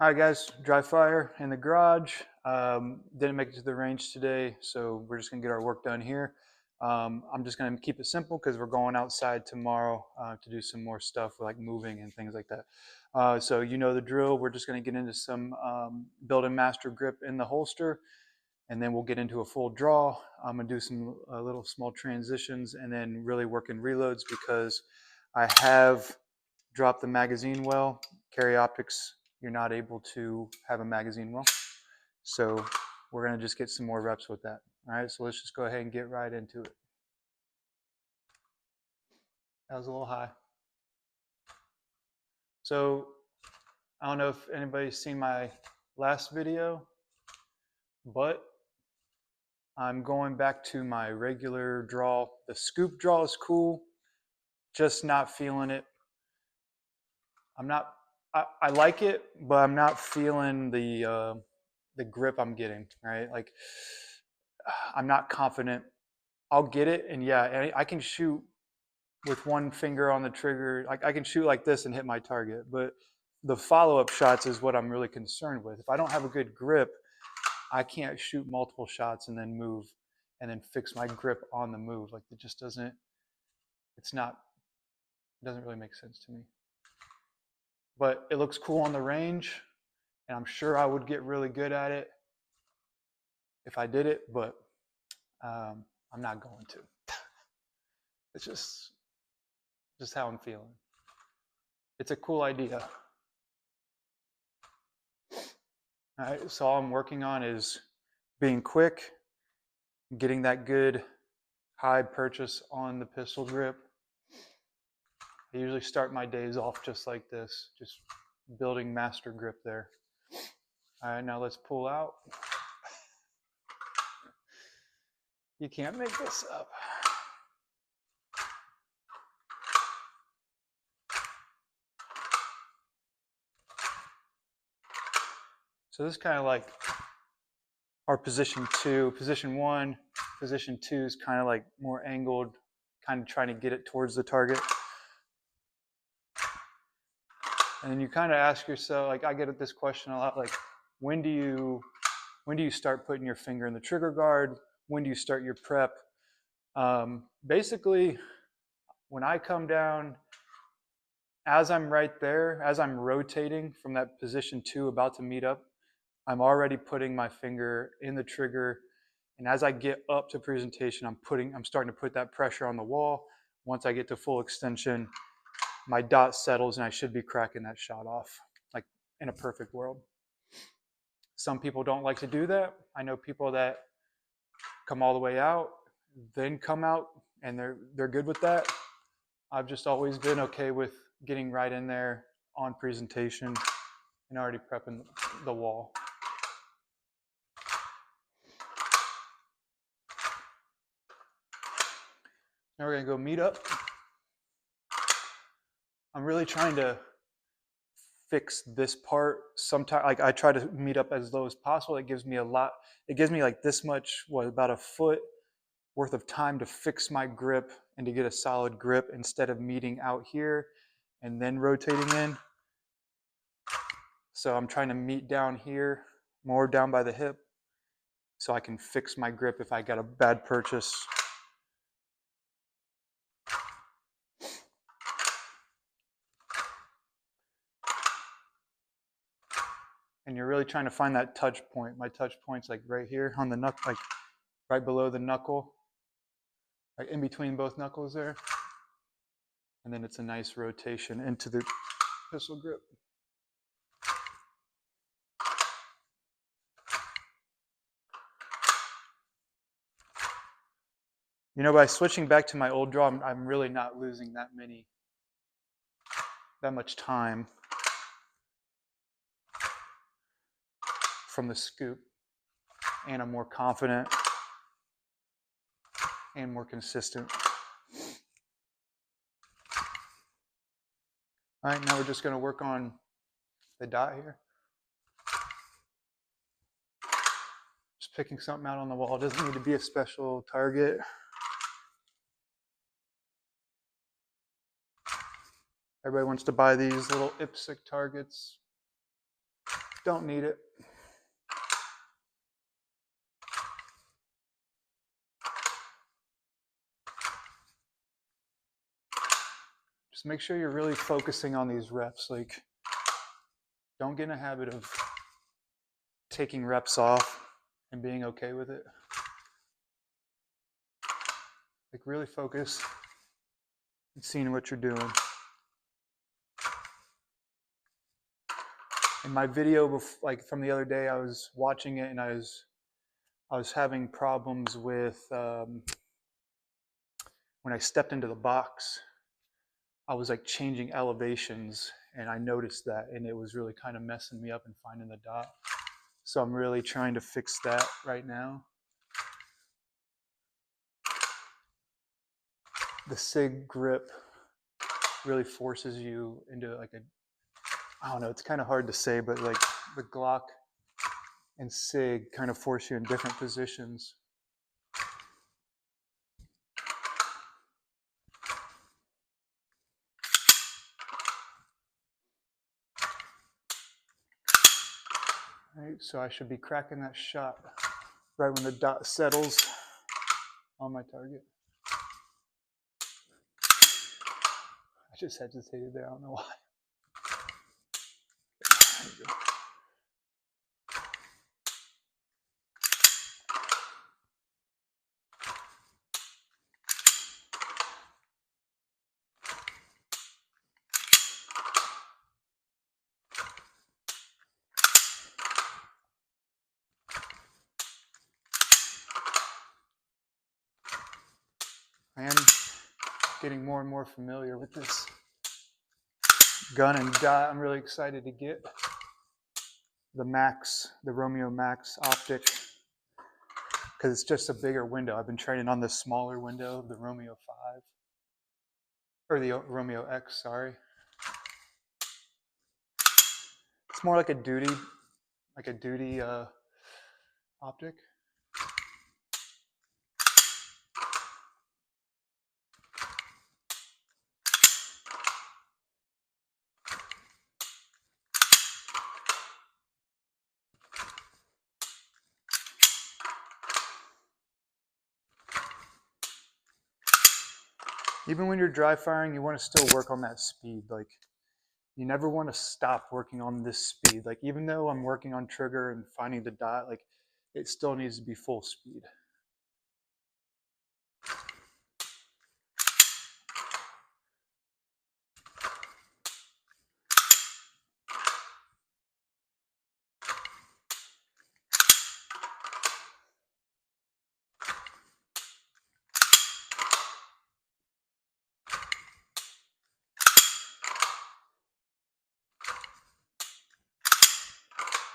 All right, guys, dry fire in the garage. Didn't make it to the range today, so we're just gonna get our work done here. I'm just gonna keep it simple because we're going outside tomorrow to do some more stuff like moving and things like that. So you know the drill. We're just gonna get into some building master grip in the holster, and then we'll get into a full draw. I'm gonna do some little small transitions and then really work in reloads because I have dropped the magazine well. Carry optics, you're not able to have a magazine well. So we're gonna just get some more reps with that. All right, so let's just go ahead and get right into it. That was a little high. So I don't know if anybody's seen my last video, but I'm going back to my regular draw. The scoop draw is cool, just not feeling it. I like it, but I'm not feeling the grip I'm getting, right? Like I'm not confident. I'll get it, and yeah, I can shoot with one finger on the trigger. I can shoot like this and hit my target, but the follow-up shots is what I'm really concerned with. If I don't have a good grip, I can't shoot multiple shots and then move and then fix my grip on the move. Like it just doesn't, it's not, it doesn't really make sense to me. But it looks cool on the range, and I'm sure I would get really good at it if I did it, but I'm not going to. It's just how I'm feeling. It's a cool idea. All right, so all I'm working on is being quick, getting that good high purchase on the pistol grip. I usually start my days off just like this, just building master grip there. All right, now let's pull out. You can't make this up. So this is kind of like our position 2. Position 1, position 2 is kind of like more angled, kind of trying to get it towards the target. And then you kind of ask yourself, like I get this question a lot, like when do you start putting your finger in the trigger guard? When do you start your prep? Basically, when I come down, as I'm right there, as I'm rotating from that position 2 about to meet up, I'm already putting my finger in the trigger. And as I get up to presentation, I'm starting to put that pressure on the wall. Once I get to full extension, my dot settles and I should be cracking that shot off, like in a perfect world. Some people don't like to do that. I know people that come all the way out, then come out, and they're good with that. I've just always been okay with getting right in there on presentation and already prepping the wall. Now we're gonna go meet up. I'm really trying to fix this part. Sometimes, like I try to meet up as low as possible. It gives me a lot. It gives me like this much, about a foot worth of time to fix my grip and to get a solid grip instead of meeting out here and then rotating in. So I'm trying to meet down here, more down by the hip, so I can fix my grip if I got a bad purchase. And you're really trying to find that touch point. My touch point's like right here on the knuckle, like right below the knuckle, like in between both knuckles there. And then it's a nice rotation into the pistol grip. You know, by switching back to my old draw, I'm really not losing that much time from the scoop, and I'm more confident and more consistent. All right, now we're just going to work on the dot here. Just picking something out on the wall. It doesn't need to be a special target. Everybody wants to buy these little IPSC targets. Don't need it. Just make sure you're really focusing on these reps. Like, don't get in a habit of taking reps off and being okay with it. Like, really focus and seeing what you're doing. In my video, like from the other day, I was watching it and I was having problems with when I stepped into the box. I was like changing elevations, and I noticed that, and it was really kind of messing me up and finding the dot. So I'm really trying to fix that right now. The SIG grip really forces you into like a, I don't know, it's kind of hard to say, but like the Glock and SIG kind of force you in different positions. Right, so I should be cracking that shot right when the dot settles on my target. I just hesitated there, I don't know why. There you go. I am getting more and more familiar with this gun and dot. I'm really excited to get the Max, the Romeo Max optic, because it's just a bigger window. I've been training on this smaller window, the Romeo 5, or the Romeo X, sorry. It's more like a duty optic. Even when you're dry firing, you want to still work on that speed. Like, you never want to stop working on this speed. Like, even though I'm working on trigger and finding the dot, like, it still needs to be full speed.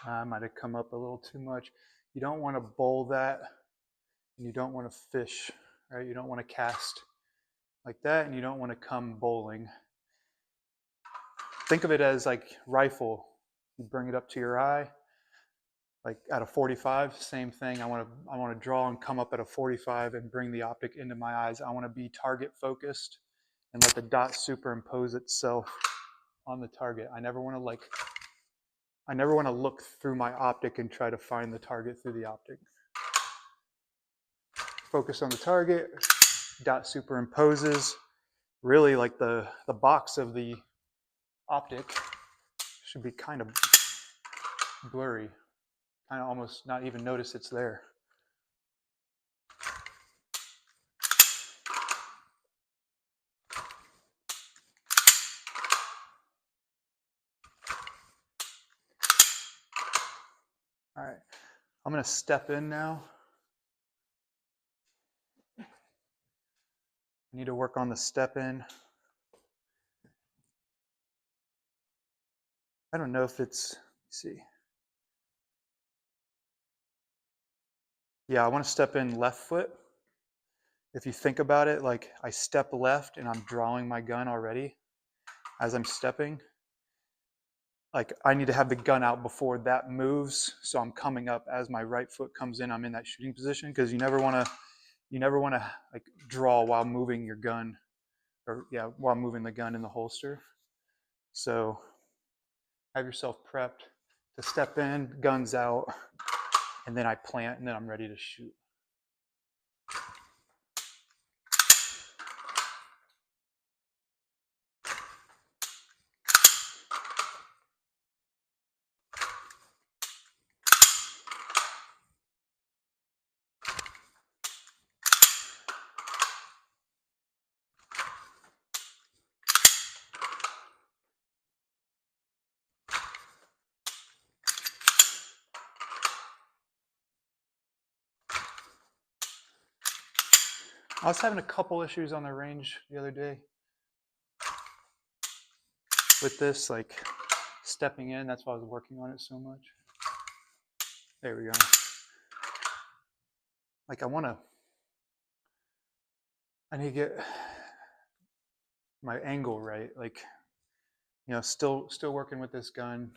I might have come up a little too much. You don't want to bowl that, and you don't want to fish, right? You don't want to cast like that, and you don't want to come bowling. Think of it as like rifle. You bring it up to your eye, like at a 45, same thing. I want to draw and come up at a 45 and bring the optic into my eyes. I want to be target focused and let the dot superimpose itself on the target. I never want to look through my optic and try to find the target through the optic. Focus on the target, dot superimposes. Really, like the box of the optic should be kind of blurry. Kind of almost not even notice it's there. All right, I'm gonna step in now. I need to work on the step in. I don't know if it's, let's see. Yeah, I want to step in left foot. If you think about it, like I step left and I'm drawing my gun already as I'm stepping. Like I need to have the gun out before that moves, so I'm coming up as my right foot comes in. I'm in that shooting position, because you never want to like draw while moving your gun, or yeah, while moving the gun in the holster. So have yourself prepped. to step in, guns out, and then I plant, and then I'm ready to shoot. I was having a couple issues on the range the other day with this, like stepping in. That's why I was working on it so much. There we go. Like I need to get my angle right. Like, you know, still working with this gun,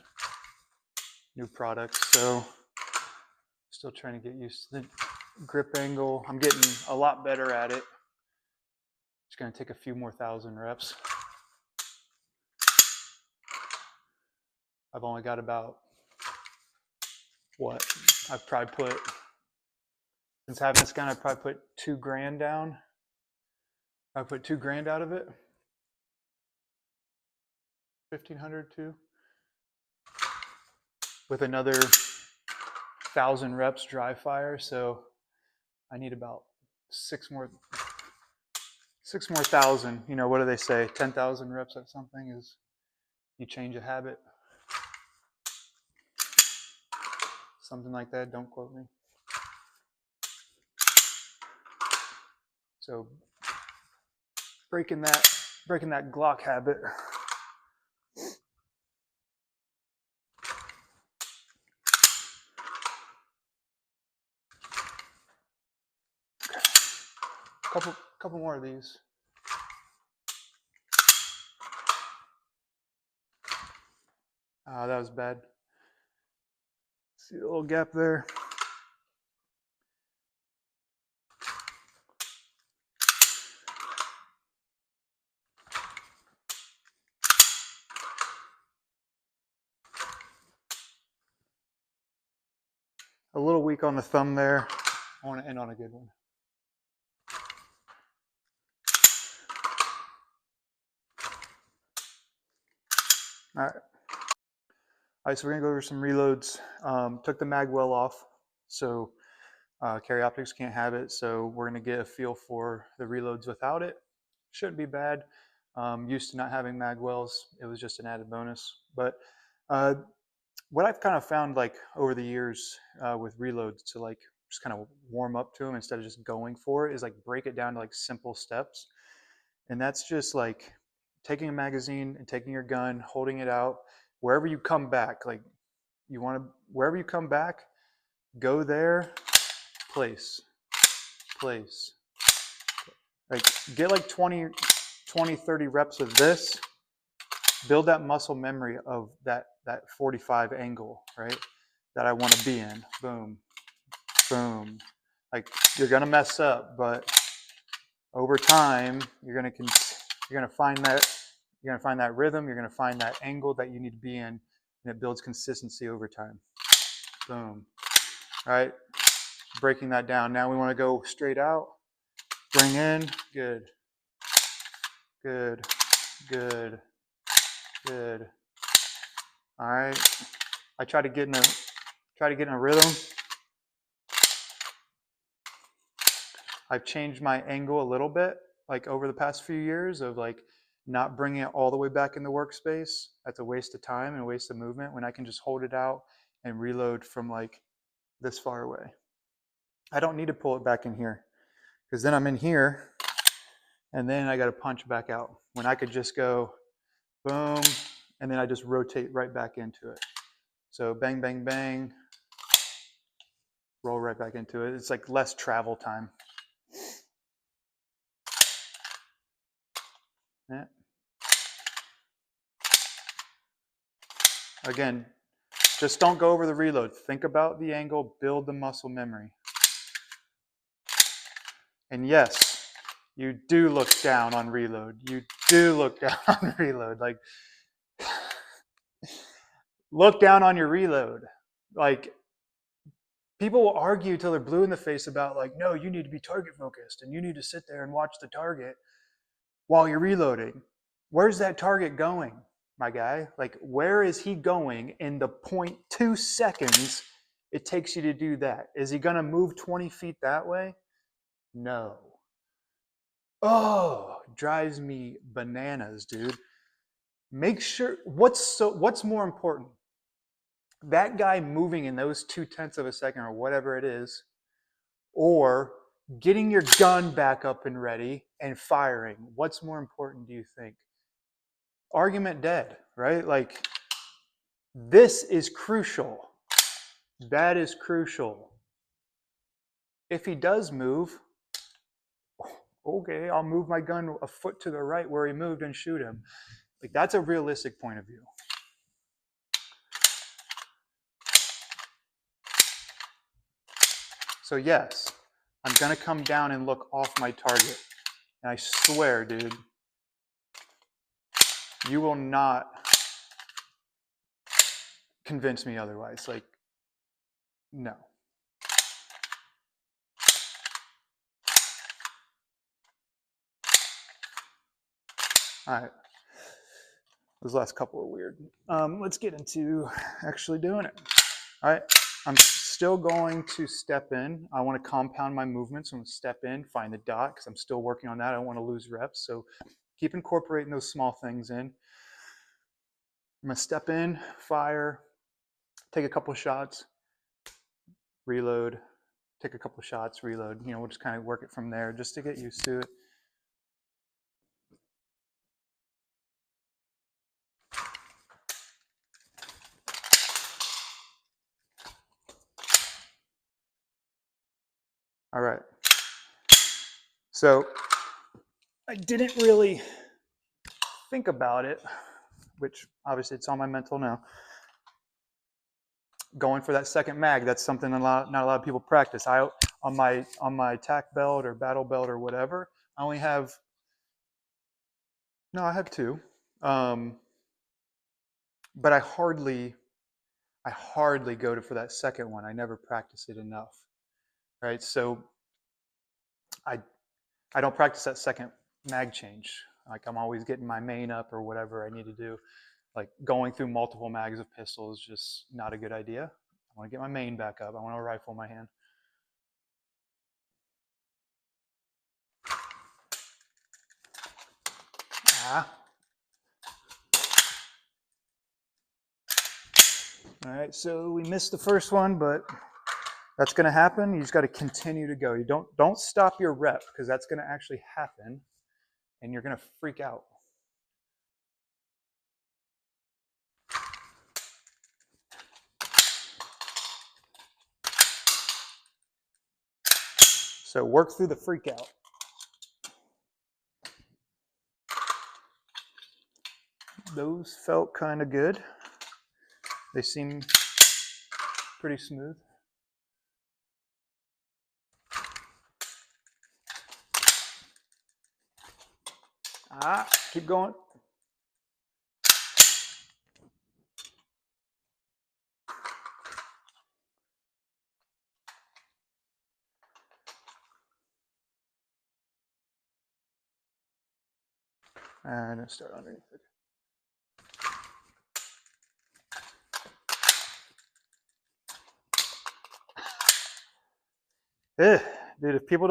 new product. So still trying to get used to the grip angle. I'm getting a lot better at it. It's going to take a few more thousand reps. I've only got about what? I've probably put, since having this gun, I've probably put $2,000 down. I put $2,000 out of it. 1,500 too. With another 1,000 reps dry fire, so I need about six more thousand. You know, what do they say? 10,000 reps at something is you change a habit. Something like that. Don't quote me. So breaking that Glock habit. Couple more of these. That was bad. See the little gap there? A little weak on the thumb there. I want to end on a good one. All right. All right, so we're gonna go over some reloads. Took the mag well off, so carry optics can't have it. So we're gonna get a feel for the reloads without it. Shouldn't be bad. Used to not having mag wells, it was just an added bonus. But what I've kind of found, like over the years with reloads, to like just kind of warm up to them instead of just going for it, is like break it down to like simple steps. And that's just like taking a magazine and taking your gun, holding it out, wherever you come back. Like you want to, wherever you come back, go there, place. Like get like 20, 30 reps of this, build that muscle memory of that 45 angle, right? That I want to be in. Boom, boom. Like you're gonna mess up, but over time you're gonna find that rhythm. You're gonna find that angle that you need to be in, and it builds consistency over time. Boom. All right, breaking that down. Now we want to go straight out. Bring in. Good. All right. I try to get in a rhythm. I've changed my angle a little bit, like over the past few years, of like not bringing it all the way back in the workspace. That's a waste of time and a waste of movement when I can just hold it out and reload from like this far away. I don't need to pull it back in here, because then I'm in here and then I got to punch back out, when I could just go boom, and then I just rotate right back into it. So bang, bang, bang, roll right back into it. It's like less travel time. Yeah. Again, just don't go over the reload. Think about the angle, build the muscle memory. And yes, you do look down on reload. You do look down on reload. Like Look down on your reload. Like, people will argue till they're blue in the face about, like, no, you need to be target focused and you need to sit there and watch the target while you're reloading. Where's that target going, my guy? Like, where is he going in the 0.2 seconds it takes you to do that? Is he going to move 20 feet that way? No. Oh, drives me bananas, dude. Make sure, what's more important? That guy moving in those 0.2 of a second or whatever it is, or getting your gun back up and ready and firing? What's more important, do you think? Argument dead, right? Like, this is crucial. That is crucial. If he does move, okay, I'll move my gun a foot to the right where he moved and shoot him. Like, that's a realistic point of view. So yes, I'm gonna come down and look off my target. And I swear, dude, you will not convince me otherwise. Like, no. All right. Those last couple are weird. Let's get into actually doing it. All right. I'm still going to step in. I want to compound my movements. I'm going to step in, find the dot, because I'm still working on that. I don't want to lose reps. So keep incorporating those small things in. I'm going to step in, fire, take a couple of shots, reload, take a couple of shots, reload. You know, we'll just kind of work it from there just to get used to it. All right. So I didn't really think about it, which obviously it's on my mental now. Going for that second mag, that's something not a lot of people practice. On my tack belt or battle belt or whatever, I only have, no, I have two, but I hardly go for that second one. I never practice it enough, right? So I don't practice that second mag change. Like, I'm always getting my main up or whatever I need to do. Like, going through multiple mags of pistol is just not a good idea. I want to get my main back up. I want a rifle in my hand. All right, so we missed the first one, but that's going to happen. You just got to continue to go. You don't stop your rep, because that's going to actually happen, and you're going to freak out. So work through the freak out. Those felt kind of good. They seem pretty smooth. Keep going. And I'll start underneath it. Dude, if people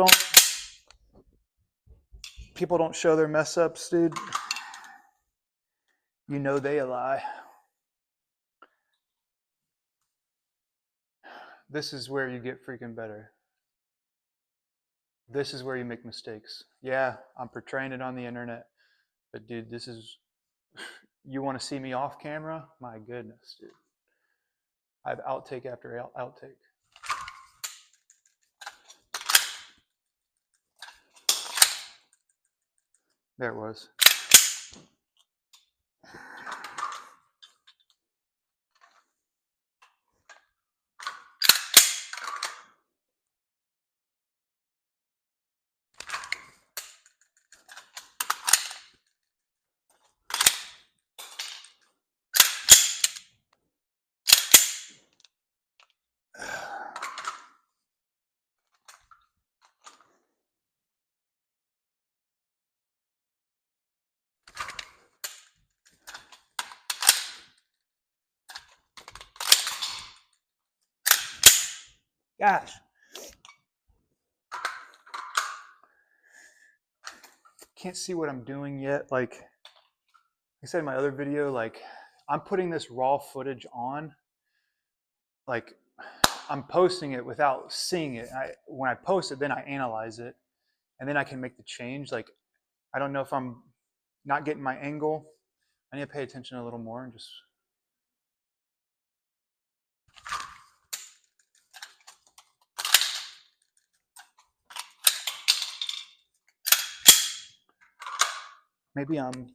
don't show their mess ups, dude, you know they a lie. This is where you get freaking better. This is where you make mistakes. Yeah, I'm portraying it on the internet, but dude, this is, you want to see me off camera? My goodness, dude. I have outtake after outtake. There it was. Gosh. Can't see what I'm doing yet. Like I said in my other video, like I'm putting this raw footage on. Like I'm posting it without seeing it. When I post it, then I analyze it, and then I can make the change. Like I don't know if I'm not getting my angle. I need to pay attention a little more and just. Maybe I'm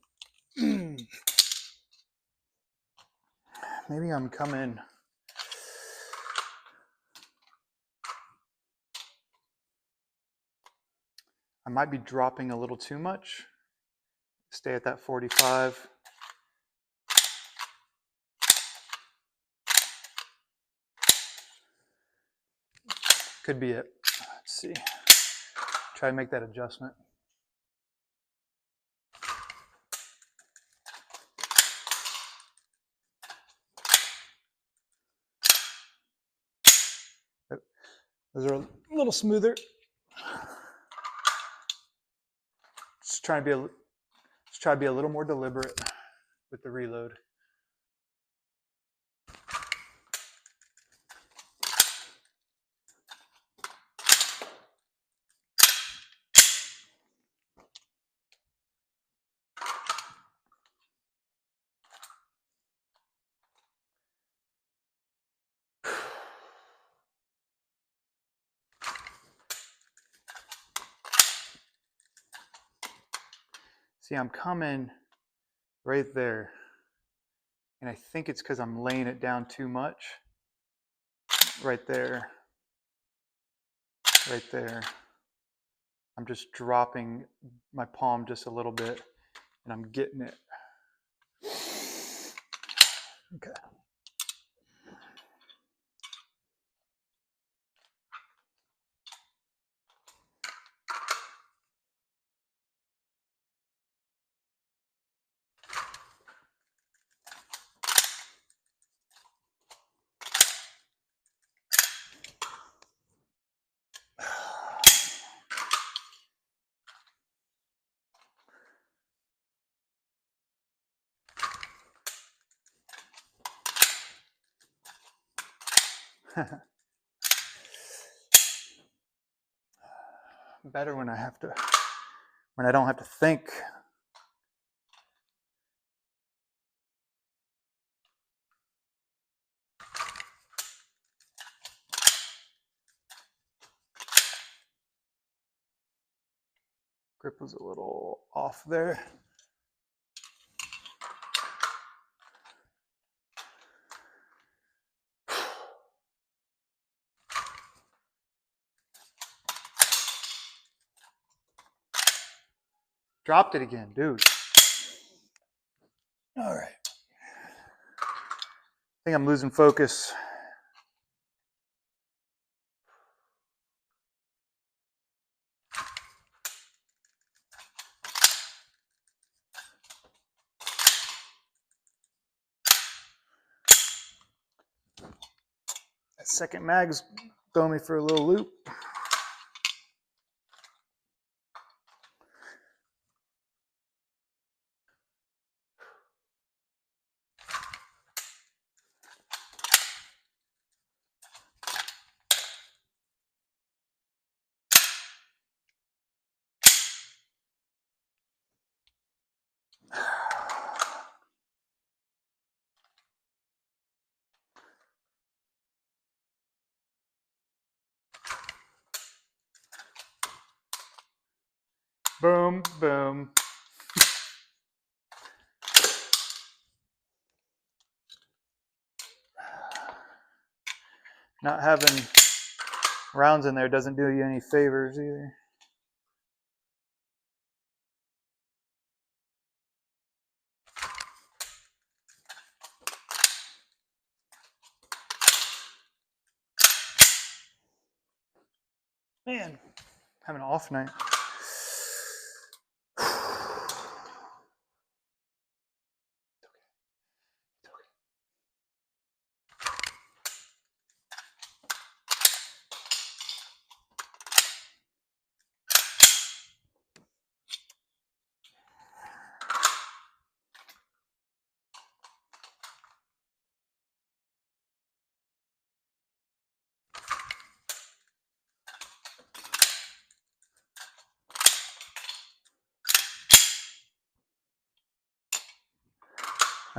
coming. I might be dropping a little too much. Stay at that 45. Could be it. Let's see. Try to make that adjustment. Those are a little smoother. Just try to be a little more deliberate with the reload. See, I'm coming right there. And I think it's because I'm laying it down too much. Right there. Right there. I'm just dropping my palm just a little bit and I'm getting it. Okay. Better when I don't have to think. Grip was a little off there. Dropped it again, dude. All right. I think I'm losing focus. That second mag's throwing me for a little loop. Boom, boom. Not having rounds in there doesn't do you any favors either. Man, having an off night.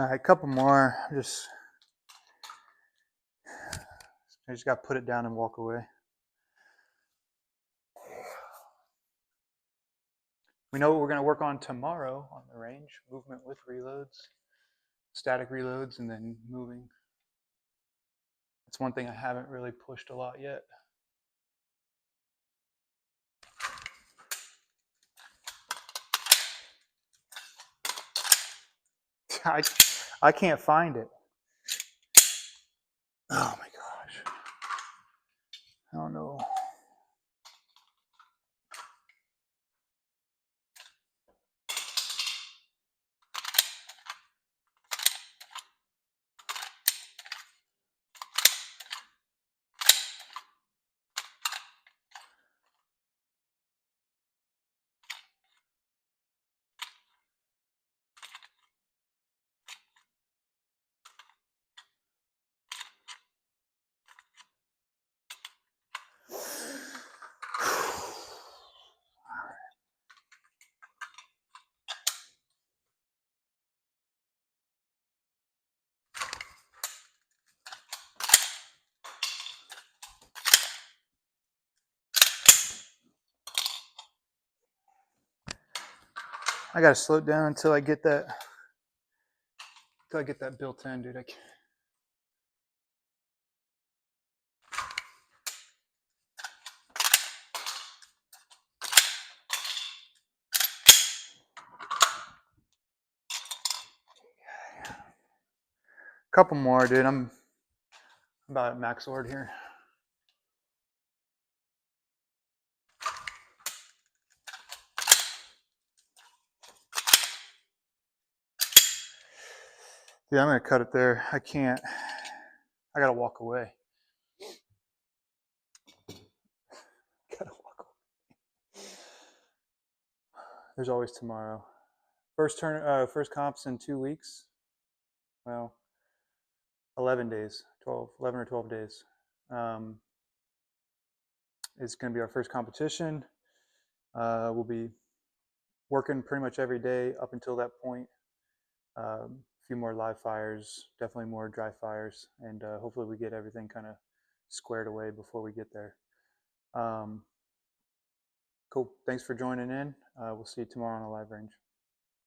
All right, a couple more. I just got to put it down and walk away. We know what we're going to work on tomorrow on the range: movement with reloads, static reloads, and then moving. That's one thing I haven't really pushed a lot yet. I can't find it. Oh my gosh. I don't know. I gotta slow it down until I get that built in, dude. Couple more, dude. I'm about at max ord here. Dude, I'm gonna cut it there. I can't. I gotta walk away. Gotta walk away. There's always tomorrow. First comps in 2 weeks. Well, 11 days, 11 or 12 days. It's going to be our first competition. We'll be working pretty much every day up until that point. A few more live fires, definitely more dry fires, and hopefully we get everything kind of squared away before we get there. Cool. Thanks for joining in. We'll see you tomorrow on the live range.